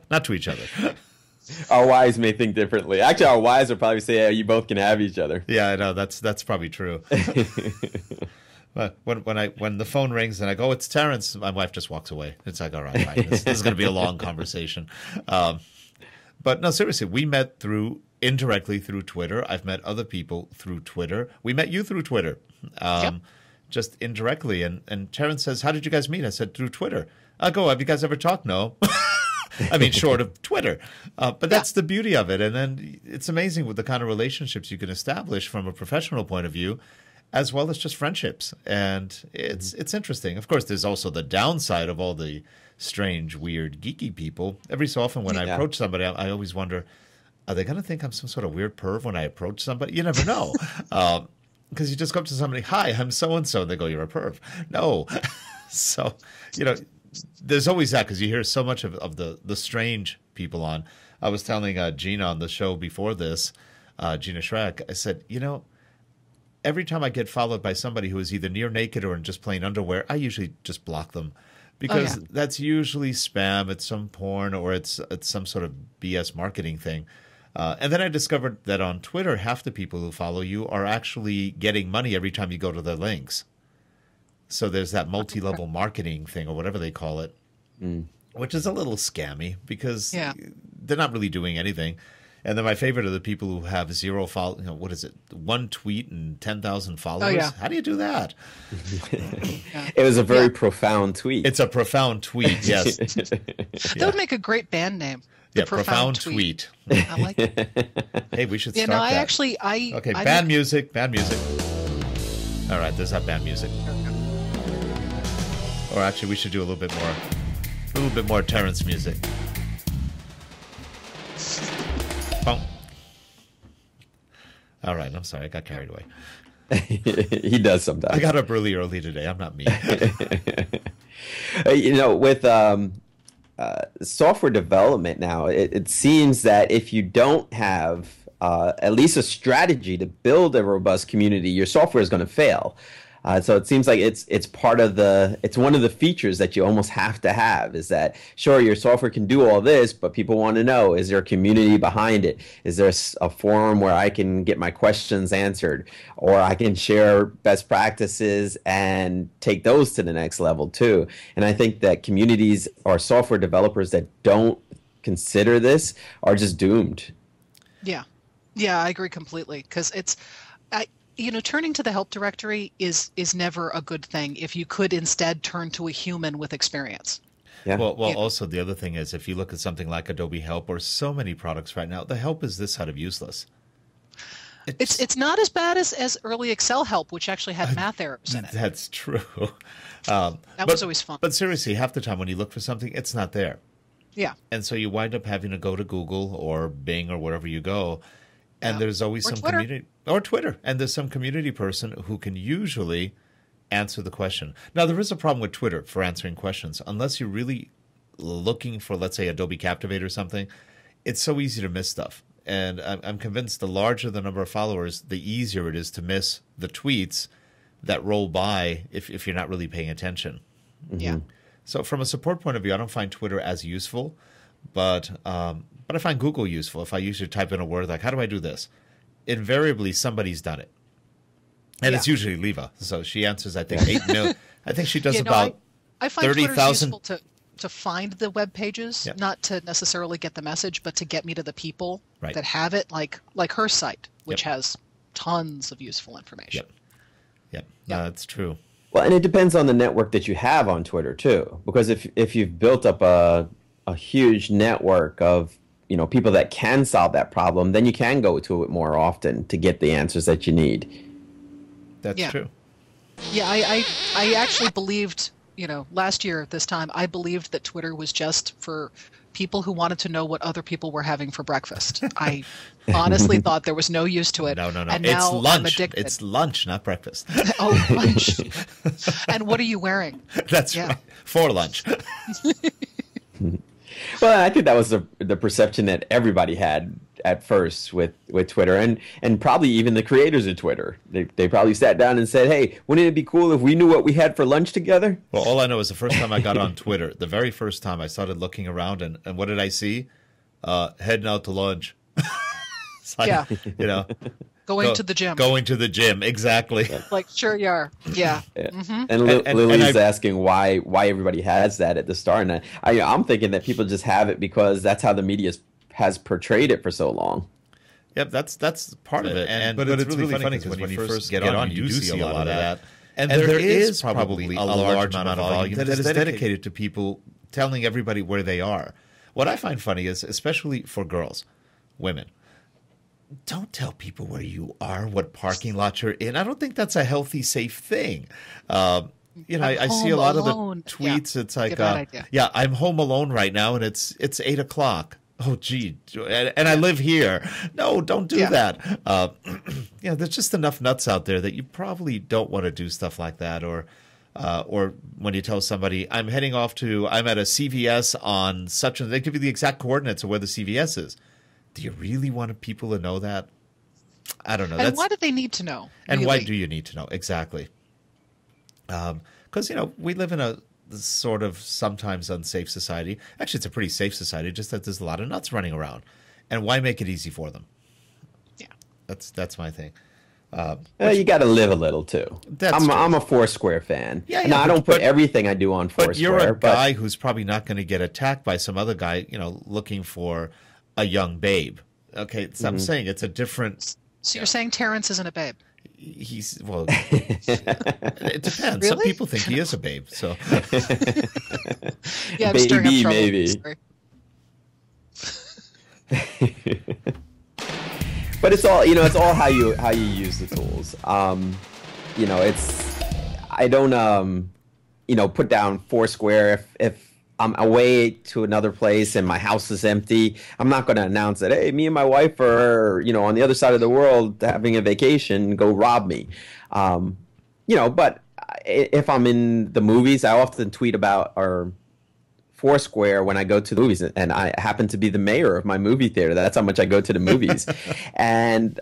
Not to each other. Our wives may think differently. Actually, our wives will probably say, you both can have each other. Yeah, I know. That's probably true. But when the phone rings and I go, "It's Terrence," my wife just walks away. It's like, all right, fine. This is going to be a long conversation. But no, seriously, we met indirectly through Twitter. I've met other people through Twitter. We met you through Twitter, just indirectly. And Terrence says, "How did you guys meet?" I said, "Through Twitter." I go, "Have you guys ever talked?" No. I mean, short of Twitter. But that's the beauty of it. And then it's amazing with the kind of relationships you can establish from a professional point of view, as well as just friendships. And it's interesting. Of course, there's also the downside of all the strange, weird, geeky people. Every so often when I approach somebody, I always wonder, are they going to think I'm some sort of weird perv when I approach somebody? You never know. Because you just go up to somebody, "Hi, I'm so-and-so," and they go, "You're a perv." No. So, there's always that, because you hear so much of the strange people on. I was telling Gina on the show before this, Gina Schreck, I said, every time I get followed by somebody who is either near naked or in just plain underwear, I usually just block them. Because that's usually spam, it's some porn, or it's some sort of BS marketing thing. And then I discovered that on Twitter, half the people who follow you are actually getting money every time you go to their links. So there's that multi-level marketing thing, or whatever they call it, which is a little scammy because they're not really doing anything. And then my favorite are the people who have zero follow. You know, what is it? One tweet and 10,000 followers. Oh, yeah. How do you do that? It was a very profound tweet. It's a profound tweet. Yes. That would make a great band name. Yeah, profound tweet. I like it. Hey, we should start No, that. Okay, bad music. All right, there's that bad music. Or actually, we should do a little bit more Terrence music. Boom. All right, I'm sorry, I got carried away. He does sometimes. I got up really early today. I'm not me. With software development now, it seems that if you don't have at least a strategy to build a robust community, your software is going to fail. So it seems like it's one of the features that you almost have to have, is that, sure, your software can do all this, but people want to know, is there a community behind it? Is there a forum where I can get my questions answered, or I can share best practices and take those to the next level too? And I think that communities or software developers that don't consider this are just doomed. Yeah, I agree completely, because turning to the help directory is never a good thing if you could instead turn to a human with experience. Yeah. Well, also the other thing is, if you look at something like Adobe Help or so many products right now, the help is this side of useless. It's not as bad as early Excel help, which actually had math errors in it. That's true. That was always fun. But seriously, half the time when you look for something, it's not there. Yeah. And so you wind up having to go to Google or Bing or wherever you go. And there's always some Twitter. community, or Twitter, and there's some community person who can usually answer the question. Now, there is a problem with Twitter for answering questions. Unless you're really looking for, let's say, Adobe Captivate or something, it's so easy to miss stuff. And I'm convinced the larger the number of followers, the easier it is to miss the tweets that roll by if you're not really paying attention. Yeah. So from a support point of view, I don't find Twitter as useful, but I find Google useful. If I usually type in a word like, how do I do this? Invariably, somebody's done it. And it's usually Leva. So she answers, I think, 8 million. I think she does about I find 30,000. useful to find the web pages, not to necessarily get the message, but to get me to the people that have it, like her site, which has tons of useful information. Yep. No, that's true. Well, and it depends on the network that you have on Twitter too, because if you've built up a huge network of people that can solve that problem, then you can go to it more often to get the answers that you need. That's true. Yeah, I actually believed, last year at this time, I believed that Twitter was just for people who wanted to know what other people were having for breakfast. I honestly thought there was no use to it. No. And it's now lunch. I'm addicted. It's lunch, not breakfast. Oh, lunch. And what are you wearing? That's right. For lunch. Well, I think that was the perception that everybody had at first with Twitter, and probably even the creators of Twitter. They probably sat down and said, hey, wouldn't it be cool if we knew what we had for lunch together? Well, all I know is the first time I got on Twitter, the very first time I started looking around, and what did I see? Heading out to lunch. It's like, Going to the gym. Going to the gym, exactly. Like, sure you are. Yeah. Mm-hmm. And Lily's asking why everybody has that at the start. And I'm thinking that people just have it because that's how the media has portrayed it for so long. Yep, that's part of it. But it's really funny because when you first get on, you do see a lot of that. And there is probably a large amount of volume that is dedicated to people telling everybody where they are. What I find funny is, especially for girls, women, don't tell people where you are, what parking lot you're in. I don't think that's a healthy, safe thing. I see a lot of the tweets. It's like, I'm home alone right now, and it's 8 o'clock. Oh, gee, and I live here. No, don't do that. There's just enough nuts out there that you probably don't want to do stuff like that. Or when you tell somebody, I'm at a CVS on such and they give you the exact coordinates of where the CVS is. Do you really want people to know that? I don't know. And why do they need to know? And really? why do you need to know? Exactly. Because, we live in a sort of sometimes unsafe society. Actually, it's a pretty safe society, just that there's a lot of nuts running around. And why make it easy for them? Yeah. That's my thing. You got to live a little too. That's true. I'm a Foursquare fan. Yeah, Now, I don't put everything I do on Foursquare. But you're a guy who's probably not going to get attacked by some other guy, looking for a young babe. Okay, so I'm saying it's a different. So you're saying Terrence isn't a babe? Well, it depends. Really? Some people think he is a babe. So Yeah, I'm stirring up Baby, trouble. maybe. Sorry. But it's all it's all how you use the tools. I don't put down Foursquare if I'm away to another place and my house is empty. I'm not going to announce that, hey, me and my wife are on the other side of the world having a vacation. Go rob me. But if I'm in the movies, I often tweet about our Foursquare when I go to the movies, and I happen to be the mayor of my movie theater. That's how much I go to the movies, and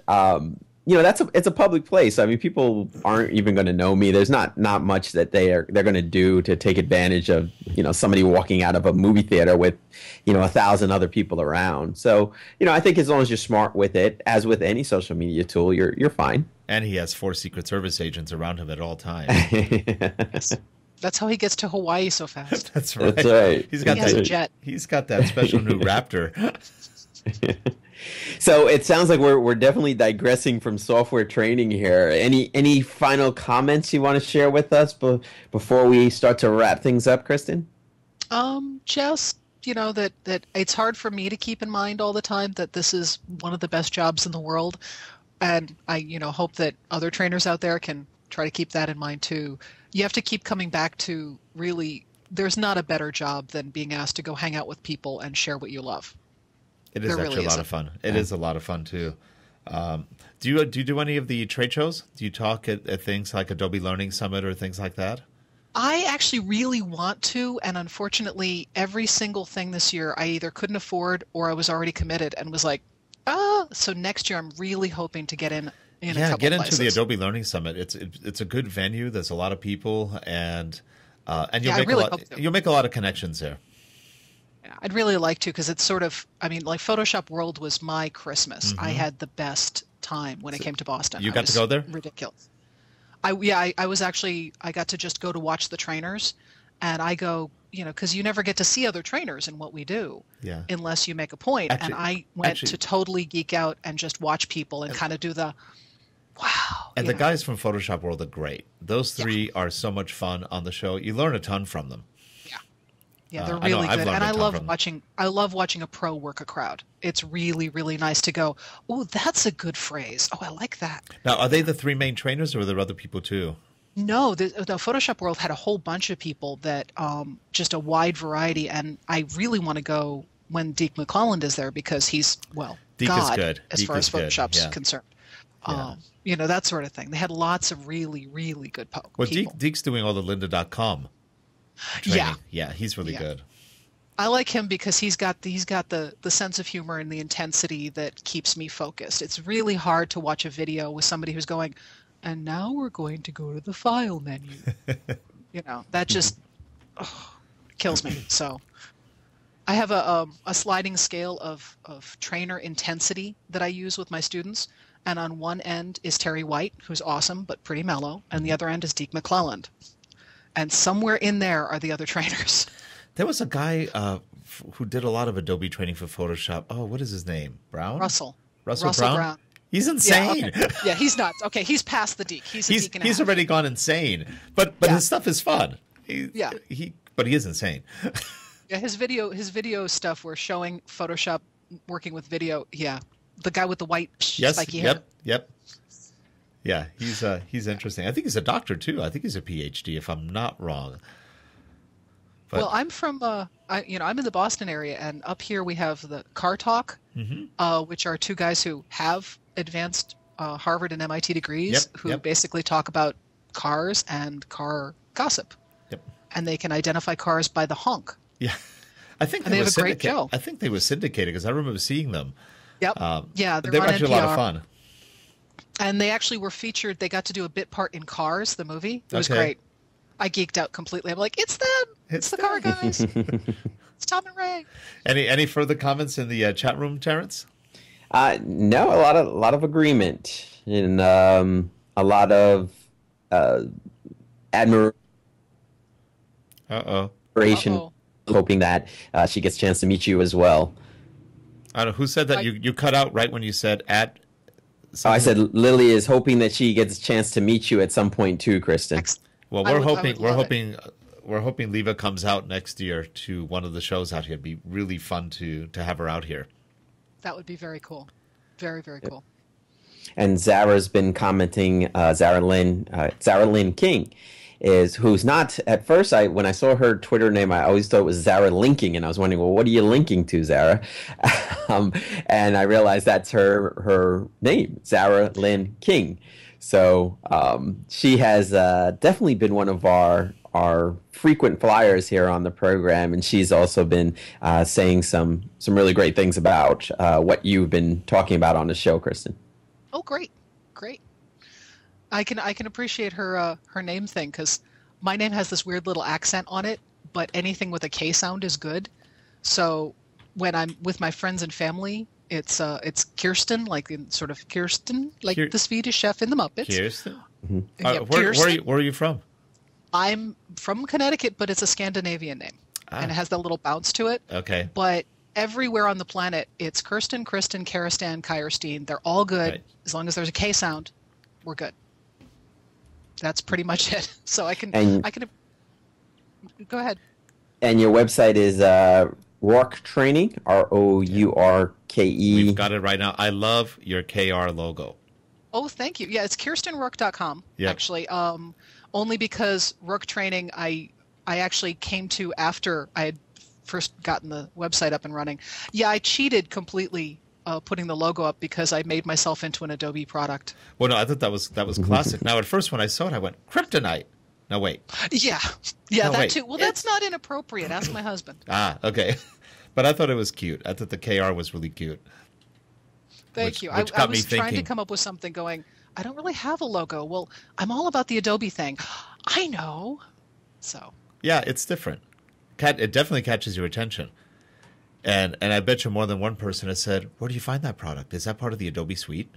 it's a public place. I mean, people aren't even going to know me. There's not much that they're going to do to take advantage of somebody walking out of a movie theater with 1,000 other people around. So I think as long as you're smart with it, as with any social media tool, you're fine. And he has 4 Secret Service agents around him at all times. That's how he gets to Hawaii so fast. That's right. That's right. He has a jet. He's got that special new Raptor. So it sounds like we're definitely digressing from software training here. Any final comments you want to share with us before we start to wrap things up, Kristen? Just that it's hard for me to keep in mind all the time that this is one of the best jobs in the world, and I hope that other trainers out there can try to keep that in mind too. You have to keep coming back to really, there's not a better job than being asked to go hang out with people and share what you love. It is actually a lot of fun. It is a lot of fun too. Do you do any of the trade shows? Do you talk at things like Adobe Learning Summit or things like that? I actually really want to, and unfortunately, every single thing this year I either couldn't afford or I was already committed and was like, so next year I'm really hoping to get in a couple get into places. the Adobe Learning Summit. It's a good venue. There's a lot of people, and you'll make a lot of connections there. Yeah, I'd really like to, because it's sort of, like Photoshop World was my Christmas. Mm-hmm. I had the best time when it came to Boston. You got to go there? Ridiculous. I was actually, I got to just go to watch the trainers, and I go, because you never get to see other trainers in what we do unless you make a point. And I went to totally geek out and just watch people and kind of do the, wow. And the guys from Photoshop World are great. Those 3 are so much fun on the show. You learn a ton from them. Yeah, they're really good. And I love watching a pro work a crowd. It's really, really nice to go, oh, that's a good phrase. Oh, I like that. Now, are they the 3 main trainers, or are there other people too? No, the Photoshop World had a whole bunch of people that just a wide variety. And I really want to go when Deke McClelland is there, because he's, Deke God, is good. as far as Photoshop's concerned. That sort of thing. They had lots of really, really good people. Well, Deke's doing all the lynda.com training. Yeah, he's really good. I like him because he's got the sense of humor and the intensity that keeps me focused. It's really hard to watch a video with somebody who's going, and now we're going to go to the file menu. That just kills me. So I have a sliding scale of trainer intensity that I use with my students. And on one end is Terry White, who's awesome but pretty mellow. And the other end is Deke McClelland. And somewhere in there are the other trainers. There was a guy who did a lot of Adobe training for Photoshop. Oh, what is his name? Brown? Russell Brown? He's insane. Yeah, okay. Yeah, he's nuts. Okay, he's past the Deke. He's already gone insane. But his stuff is fun. But he is insane. Yeah, his video stuff, we're showing Photoshop working with video. Yeah, the guy with the white spiky hair. Yep. Yeah, he's interesting. I think he's a doctor too. I think he's a PhD, if I'm not wrong. But, well, I'm from I'm in the Boston area, and up here we have the Car Talk, which are 2 guys who have advanced Harvard and MIT degrees, who basically talk about cars and car gossip. Yep. And they can identify cars by the honk. Yeah, I think they have a great show. I think they were syndicated because I remember seeing them. Yep. They were actually a lot of fun. And they actually were featured. They got to do a bit part in Cars, the movie. It was Okay. great. I geeked out completely. I'm like, it's them. It's the car guys. It's Tom and Ray. Any further comments in the chat room, Terrence? No, a lot of agreement and a lot of admiration. Uh-oh. Uh-oh. Hoping that she gets a chance to meet you as well. I don't know. Who said that? You cut out right when you said at... Oh, I said Lily is hoping that she gets a chance to meet you at some point too, Kristen. Well, I we're would love it. hoping Leva comes out next year to one of the shows out here. It'd be really fun to have her out here. That would be very cool. Very, very cool. And Zara's been commenting. Zara Lynn King who's not at first. When I saw her Twitter name, I always thought it was Zara Linking, and I was wondering, well, what are you linking to, Zara? And I realized that's her name, Zara Lynn King. So she has definitely been one of our frequent flyers here on the program, and she's also been saying some really great things about what you've been talking about on the show, Kristen. Oh, great. I can appreciate her name thing, because my name has this weird little accent on it, but anything with a K sound is good. So when I'm with my friends and family, it's Kirsten, like in sort of Kirsten, like the Swedish chef in the Muppets. Kirsten? Mm-hmm. Yeah, Where are you from? I'm from Connecticut, but it's a Scandinavian name, and it has that little bounce to it. Okay. But everywhere on the planet, it's Kirsten, Kristen, Karistan, Kyrstein. They're all good. Right. As long as there's a K sound, we're good. That's pretty much it. So I can go ahead. And your website is Rourke Training, Rourke. We've got it right now. I love your KR logo. Oh, thank you. Yeah, it's KirstenRourke.com, Yep. actually. Only because Rourke Training, I actually came to after I had first gotten the website up and running. Yeah, I cheated completely putting the logo up because I made myself into an Adobe product. Well, no, I thought that was classic. Now, at first when I saw it, I went, Kryptonite. No, wait. Yeah, No, that wait. too. Well, that's not inappropriate. Ask my husband. Okay. But I thought it was cute. I thought the KR was really cute. Thank you. Which I got me was trying to thinking. come up with something going, I don't really have a logo. Well, I'm all about the Adobe thing. I know. So. Yeah, it's different. It definitely catches your attention. And I bet you more than one person has said, where do you find that product? Is that part of the Adobe suite?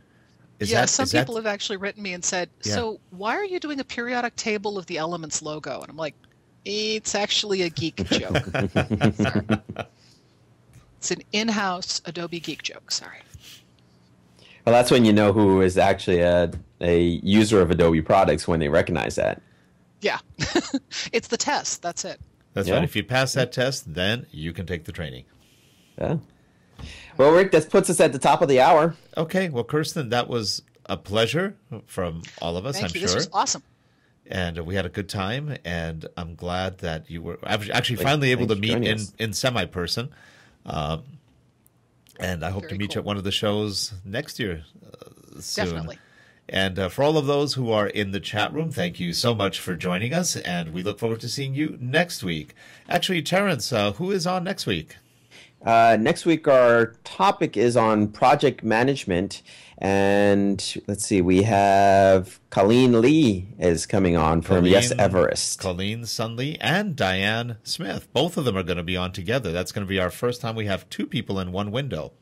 Some people have actually written me and said, so why are you doing a periodic table of the Elements logo? And I'm like, it's actually a geek joke. Sorry. It's an in-house Adobe geek joke. Sorry. Well, that's when you know who is actually a user of Adobe products, when they recognize that. Yeah. It's the test. That's it. That's right. If you pass that test, then you can take the training. Yeah. Well, Rick, that puts us at the top of the hour. Okay. Well, Kirsten, that was a pleasure from all of us, Thank I'm you. sure. This was awesome. And we had a good time, and I'm glad that you were actually finally able to meet in semi-person. And I hope to meet you at one of the shows next year soon. Definitely. And for all of those who are in the chat room, thank you so much for joining us, and we look forward to seeing you next week. Actually, Terrence, who is on next week? Next week, our topic is on project management. And let's see, we have Colleen Lee is coming on from Yes Everest. Colleen Sunley and Diane Smith. Both of them are going to be on together. That's going to be our first time we have two people in one window.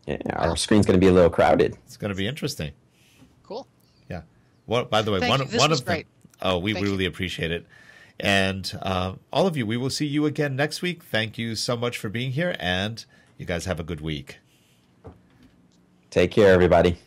Yeah, our screen's going to be a little crowded. It's going to be interesting. Cool. Yeah. Well, by the way, Thank one you. This of was them. great. Oh, we Thank really appreciate it. And all of you, we will see you again next week. Thank you so much for being here, and you guys have a good week. Take care, everybody.